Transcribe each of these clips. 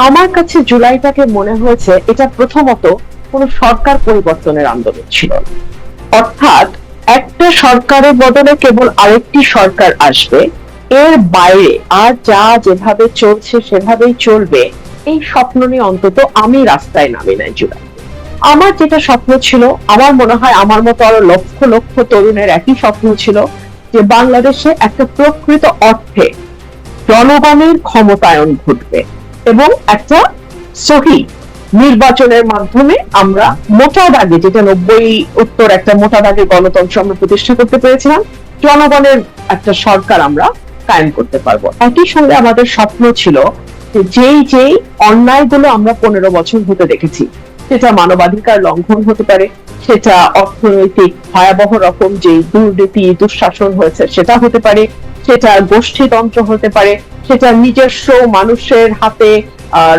আমার কাছে জুলাইটাকে মনে হয়েছে এটা প্রথমত কোন সরকার পরিবর্তনের আন্দোলন ছিল না। অর্থাৎ একটা সরকারের বদলে কেবল আরেকটি সরকার আসবে, এর বাইরে আর যা যেভাবে চলছে সেভাবেই চলবে, এই স্বপ্ন নিয়ে অন্তত আমি রাস্তায় নামি নাই জুলাই। আমার যেটা স্বপ্ন ছিল, আমার মনে হয় আমার মতো আরো লক্ষ লক্ষ তরুণের একই স্বপ্ন ছিল, যে বাংলাদেশে একটা প্রকৃত অর্থে জনগণের ক্ষমতায়ন ঘটবে এবং একটা সহি নির্বাচনের মাধ্যমে আমরা মোটা দাগে, যেটা 90 একটা মোটা দাগে গণতন্ত্র আমরা প্রতিষ্ঠা করতে পেরেছিলাম, জনগণের একটা সরকার আমরা কায়েম করতে পারবো। একই সঙ্গে আমাদের স্বপ্ন ছিল যে যেই অন্যায়গুলো আমরা 15 বছর হতে দেখেছি, সেটা মানবাধিকার লঙ্ঘন হতে পারে, সেটা অর্থনৈতিক ভয়াবহ রকম যে দুর্নীতি দুঃশাসন হয়েছে সেটা হতে পারে, সেটা গোষ্ঠীতন্ত্র হতে পারে, সেটা নিজস্ব মানুষের হাতে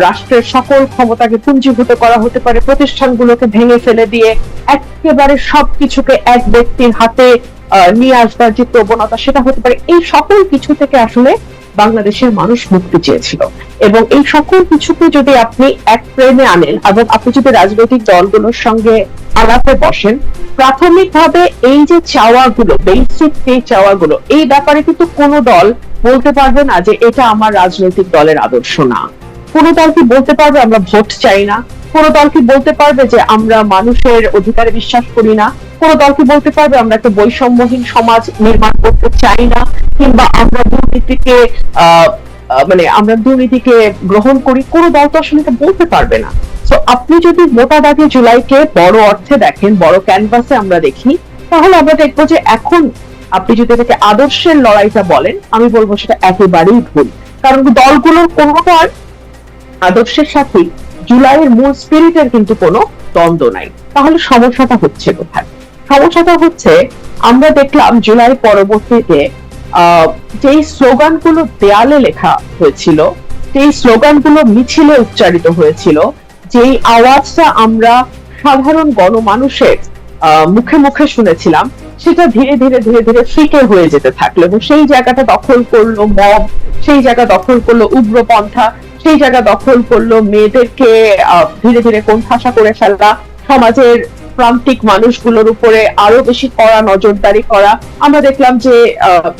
রাষ্ট্রের সকল ক্ষমতাকে পুঞ্জীভূত করা হতে পারে, প্রতিষ্ঠানগুলোকে ভেঙে ফেলে দিয়ে একেবারে সবকিছুকে এক ব্যক্তির হাতে নিয়ে আসবার যে প্রবণতা, সেটা হতে পারে। এই সকল কিছু থেকে আসলে বাংলাদেশের মানুষ মুক্তি চেয়েছিল এবং এই সকল কিছুকে যদি আপনি এক ফ্রেমে আনেন এবং আপনি যদি রাজনৈতিক দলগুলোর সঙ্গে আলাপে বসেন, প্রাথমিকভাবে এই যে চাওয়াগুলো, বেসিক যে চাওয়াগুলো, এই ব্যাপারে কিন্তু কোনো দল বলতে পারবে না যে এটা আমার রাজনৈতিক দলের আদর্শ না। কোন দল কি বলতে পারবে আমরা ভোট চাই না? কোন দল কি বলতে পারবে যে আমরা মানুষের অধিকারে বিশ্বাস করি না? কোন দল কি বলতে পারবে আমরা একটা বৈষম্যহীন সমাজ নির্মাণ করতে চাই না, কিংবা আমরা দুর্নীতিকে আমরা দুর্নীতিকে গ্রহণ করি? কোন দল তো আসলে এটা বলতে পারবে না। তো আপনি যদি মোটা দাগে জুলাইকে বড় অর্থে দেখেন, বড় ক্যানভাসে আমরা দেখি, তাহলে আমরা দেখবো যে এখন আপনি যদি এটাকে আদর্শের লড়াইটা বলেন, আমি বলবো সেটা একেবারেই ভুল। কারণ দলগুলোর কোনোটার আদর্শের সাথে জুলাইয়ের মূল স্পিরিটের কিন্তু কোনো দ্বন্দ্ব নাই। তাহলে সমস্যাটা হচ্ছে কোথায়? সমস্যাটা হচ্ছে, আমরা দেখলাম জুলাই পরবর্তীতে যেই স্লোগানগুলো দেয়ালে লেখা হয়েছিল, যেই স্লোগানগুলো মিছিলে উচ্চারিত হয়েছিল, যেই আওয়াজটা আমরা সাধারণ গণমানুষের মুখে মুখে শুনেছিলাম, সেটা ধীরে ধীরে ধীরে ধীরে ফিকে হয়ে যেতে থাকলো এবং সেই জায়গাটা দখল করলো মব, সেই জায়গা দখল করলো উগ্রপন্থা, সেই জায়গা দখল করলো মেয়েদেরকে ধীরে ধীরে কোণঠাসা করে ফেলা, সমাজের প্রান্তিক মানুষগুলোর উপরে আরো বেশি কড়া নজরদারি করা। আমরা দেখলাম যে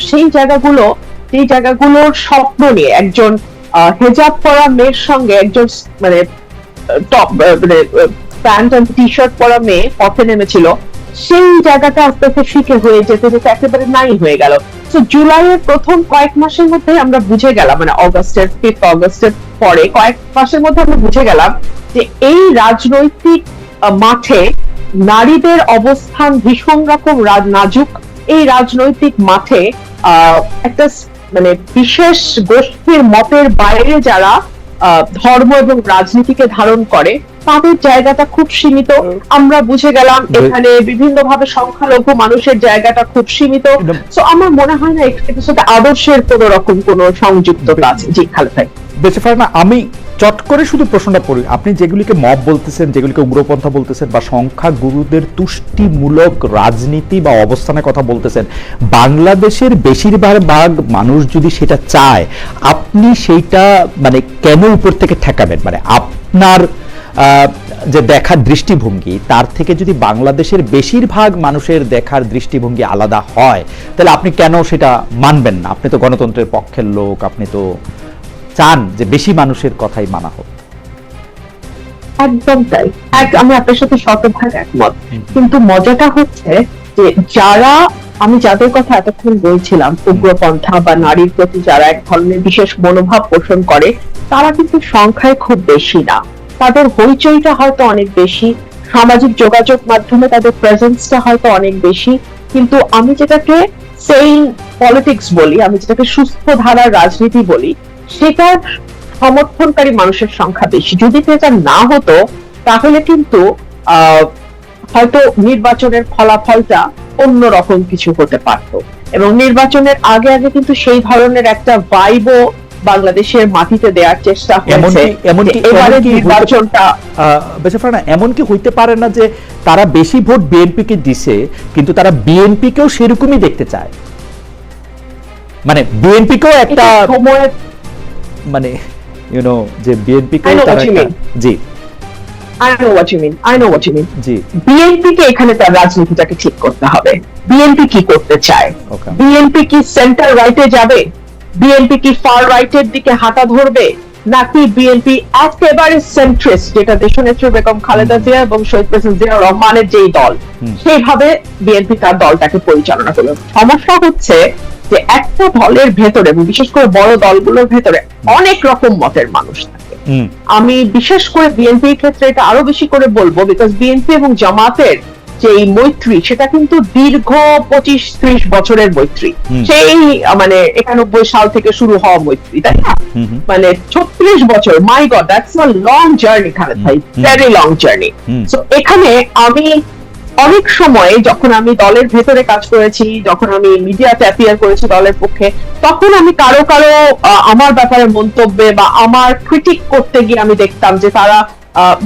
সেই জায়গাগুলোর স্বপ্ন নিয়ে একজন হেজাব পরা মেয়ের সঙ্গে একজন মানে টপ মানে প্যান্ট এন্ড টি শার্ট পরা মেয়ে পথে নেমেছিল, সেই জায়গাটা আস্তে আস্তে ফিকে হয়ে যেতে যেতে একেবারে নাই হয়ে গেল। তো জুলাইয়ের প্রথম কয়েক মাসের মধ্যে আমরা বুঝে গেলাম, মানে অগস্টের 5 অগস্টের পরে কয়েক মাসের মধ্যে আমরা বুঝে গেলাম যে এই রাজনৈতিক মাঠে নারীদের অবস্থান ভীষণ রকম নাজুক। এই রাজনৈতিক মাঠে একটা মানে বিশেষ গোষ্ঠীর মতের বাইরে যারা ধর্ম এবং রাজনীতিকে ধারণ করে, তাদের জায়গাটা খুব সীমিত। আমরা বুঝে গেলাম এখানে বিভিন্নভাবে সংখ্যালঘু মানুষের জায়গাটা খুব সীমিত। তো আমার মনে হয় না এটার সাথে আদর্শের কোন রকম কোন সংযুক্ততা আছে। জি খালেদ ভাই। বেঁচে না, আমি চট করে শুধু প্রশ্নটা পড়ি। আপনি যেগুলিকে মব বলতেছেন, যেগুলিকে উগ্রপন্থা বলতেছেন, বা সংখ্যা গুরুদের তুষ্টিমূলক রাজনীতি বা অবস্থানের কথা বলতেছেন, বাংলাদেশের বেশিরভাগ মানুষ যদি সেটা চায়, আপনি সেইটা মানে কেন উপর থেকে ঠেকাবেন? মানে আপনার যে দেখার দৃষ্টিভঙ্গি, তার থেকে যদি বাংলাদেশের বেশিরভাগ মানুষের দেখার দৃষ্টিভঙ্গি আলাদা হয়, তাহলে আপনি কেন সেটা মানবেন না? আপনি তো গণতন্ত্রের পক্ষের লোক, আপনি তো চান যে বেশি মানুষের কথাই মানা হোক। একদম তাই, আমি আপনার সাথে শতভাগ একমত। কিন্তু মজাটা হচ্ছে যে আমি যাদের কথা এতক্ষণ বলছিলাম, উগ্রপন্থা বা নারীর প্রতি যারা এক ধরনের বিশেষ মনোভাব পোষণ করে, তারা কিন্তু সংখ্যায় খুব বেশি না। তাদের হইচইটা হয়তো অনেক বেশি, সামাজিক যোগাযোগ মাধ্যমে তাদের প্রেজেন্সটা হয়তো অনেক বেশি, কিন্তু আমি যেটাকে সেইন পলিটিক্স বলি, আমি যেটাকে সুস্থ ধারার রাজনীতি বলি, সেটার সমর্থনকারী মানুষের সংখ্যা বেশি। যদি এটা না হতো, তাহলে কিন্তু হয়তো নির্বাচনের ফলাফলটা অন্যরকম কিছু হতে পারত এবং নির্বাচনের আগে আগে কিন্তু সেই ধরনের একটা ভাইবও বাংলাদেশের মাটিতে দেওয়ার চেষ্টা হয়েছে। এবারে নির্বাচনটা এমনকি হইতে পারে না যে তারা বেশি ভোট বিএনপিকে দিছে, কিন্তু তারা বিএনপিকেও সেরকমই দেখতে চায়, মানে বিএনপিকেও একটা সময়ের মানে যে বিএনপি কে I know তারা what you একটা- mean. G I know what you mean. I know what you mean. জি বিএনপি কে এখানে তার রাজনীতিটাকে ঠিক করতে হবে। বিএনপি কি করতে চায়? Okay. বিএনপি কি সেন্টার রাইটে যাবে? বিএনপি কি ফার রাইটের দিকে হাঁটা ধরবে? নাকি বিএনপি একেবারে সেন্ট্রিস্ট, যেটা দেশনেত্রী বেগম খালেদা জিয়া এবং শহীদ প্রেসিডেন্ট জিয়া রহমানের যেই দল, সেইভাবে বিএনপি তার দলটাকে পরিচালনা করবে? সমস্যা হচ্ছে যে একটা দলের ভেতরে, বিশেষ করে বড় দলগুলোর ভেতরে অনেক রকম মতের মানুষ থাকে। হুম আমি বিশেষ করে বিএনপির ক্ষেত্রে এটা আরো বেশি করে বলবো, বিকজ বিএনপি এবং জামাতের যে এই মৈত্রী, সেটা কিন্তু দীর্ঘ 25-30 বছরের মৈত্রী। সেই মানে 91 সাল থেকে শুরু হওয়া মৈত্রী, তাই না? মানে 36 বছর, my God, that's a long journey Khaled ভাই, ভেরি লং জার্নি। সো এখানে আমি অনেক সময় যখন আমি দলের ভেতরে কাজ করেছি, যখন আমি মিডিয়াতে অ্যাপিয়ার করেছি দলের পক্ষে, তখন আমি কারো আমার ব্যাপারে মন্তব্যে বা আমার ক্রিটিক করতে গিয়ে আমি দেখতাম যে তারা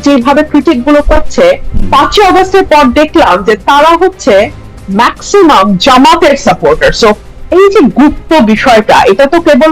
যেভাবে ক্রিটিক গুলো করছে, 5 আগস্টের পর দেখলাম যে তারা হচ্ছে ম্যাক্সিমাম জামাতের সাপোর্টার। সো এই যে গুপ্ত বিষয়টা, এটা তো কেবল